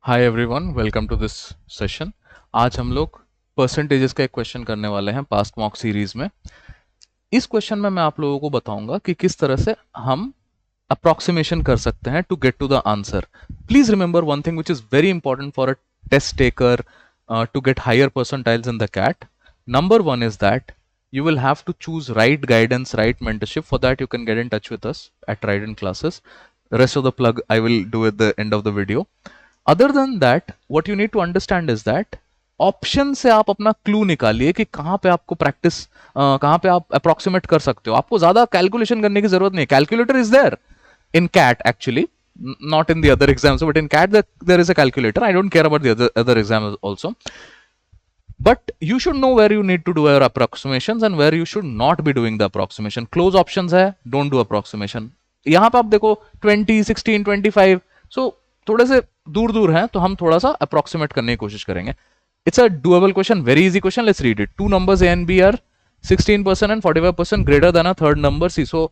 Hi everyone, welcome to this session. आज हम लोग परसेंटेजेस का एक क्वेश्चन करने वाले हैं पास्ट मॉक सीरीज में। इस क्वेश्चन में मैं आप लोगों को बताऊंगा कि किस तरह से हम अप्रोक्सीमेशन कर सकते हैं to get to the answer. Please remember one thing which is very important for a test taker to get higher percentiles in the CAT. Number one is that you will have to choose right guidance, right mentorship. For that, you can get in touch with us at Trident Classes. The rest of the plug I will do at the end of the video. Other than that, what you need to understand is that option से आप अपना clue निकालिए कि कहां पे आपको practice, कहां पे आप अप्रोक्सीमेट कर सकते हो। आपको ज्यादा कैलकुलेशन करने की जरूरत नहीं है। Calculator is there in CAT actually, not in the other exams, but in CAT there is a calculator. I don't care about the other exams also, but you should know where you need to do your approximations and where you should not be doing the approximation. Close options है, don't do approximation. यहाँ पे आप देखो 20, 16, 25, so थोड़े से दूर दूर हैं, तो हम थोड़ा सा अप्रोक्सीमेट करने की कोशिश करेंगे। It's a doable question, very easy question. Let's read it. Two numbers A and B are 16% and 45% greater than a third number C. So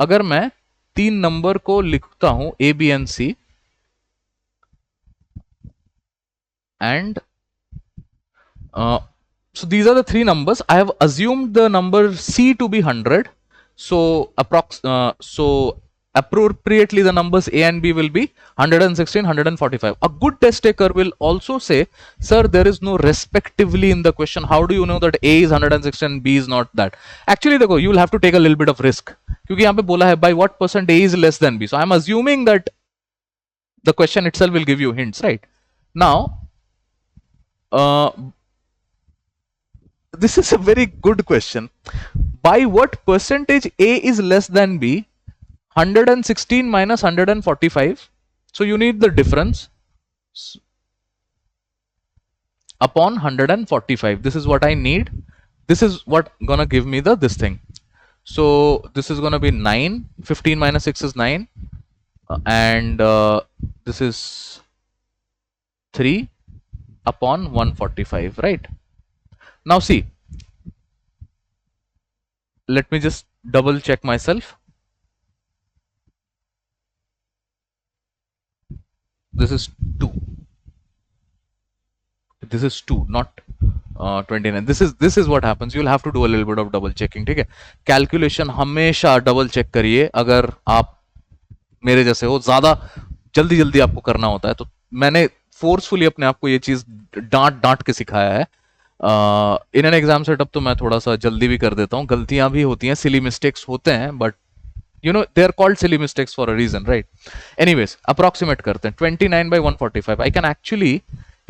अगर मैं तीन नंबर को लिखता हूं A B and C and so these are the three numbers. I have assumed the number C to be 100. So appropriately the numbers A and B will be 116, 145. A good test taker will also say, sir, there is no respectively in the question. How do you know that A is 116 and B is not that? Actually देखो, you will have to take a little bit of risk, क्योंकि यहाँ पे बोला है by what percent A is less than B. So I am assuming that the question itself will give you hints, right? Now this is a very good question. By what percentage A is less than B? 116 minus 145. So you need the difference upon 145. This is what I need. This is what gonna give me this thing. So this is gonna be 9. 15 minus 6 is 9. And this is 3 upon 145, right? Now see, let me just double check myself. This is 2. This is 2, not 29. This is what happens. You'll have to do a little bit of double checking. ठीक है, calculation हमेशा double check करिए अगर आप मेरे जैसे हो, ज्यादा जल्दी जल्दी आपको करना होता है। तो मैंने फोर्सफुली अपने आप को ये चीज डांट डांट के सिखाया है। इन एन एग्जाम सेटअप तो मैं थोड़ा सा जल्दी भी कर देता हूँ, गलतियां भी होती हैं, सिली मिस्टेक्स होते हैं, but you know they are called silly mistakes for a reason, right? Anyways, approximate करते हैं। 29 by 145, I can actually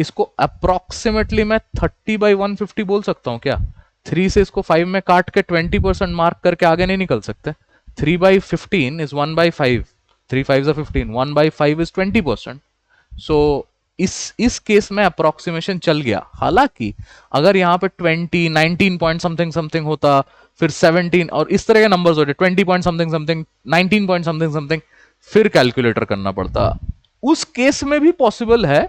इसको approximately मैं 30 by 150 बोल सकता हूँ क्या? 3 से इसको 5 में काट के 20% मार्क करके आगे नहीं निकल सकते। 3 by 15 is 1 by 5. 3 5s are 15. 1 by 5 is 20%. So इस केस में अप्रोक्सीमेशन चल गया। हालांकि अगर यहाँ पे 20, 19 पॉइंट समथिंग समथिंग होता, फिर 17 और इस तरह के नंबर्स होते, 20 point something something, 19 point something something, फिर कैलकुलेटर करना पड़ता। उस केस में भी पॉसिबल है,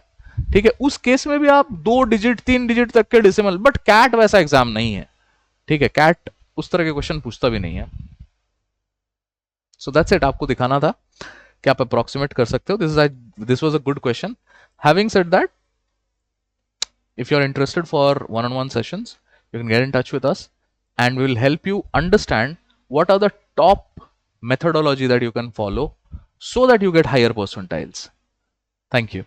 ठीक है, उस केस में भी आप 2 डिजिट 3 डिजिट तक के डेसिमल, बट कैट वैसा एग्जाम नहीं है, ठीक है, कैट उस तरह के क्वेश्चन पूछता भी नहीं है। सो दैट्स इट, आपको दिखाना था कि आप अप्रोक्सीमेट कर सकते हो। This was a good question. Having said that, if you're interested for one-on-one sessions, you can get in touch with us and we'll help you understand what are the top methodology that you can follow so that you get higher percentiles. Thank you.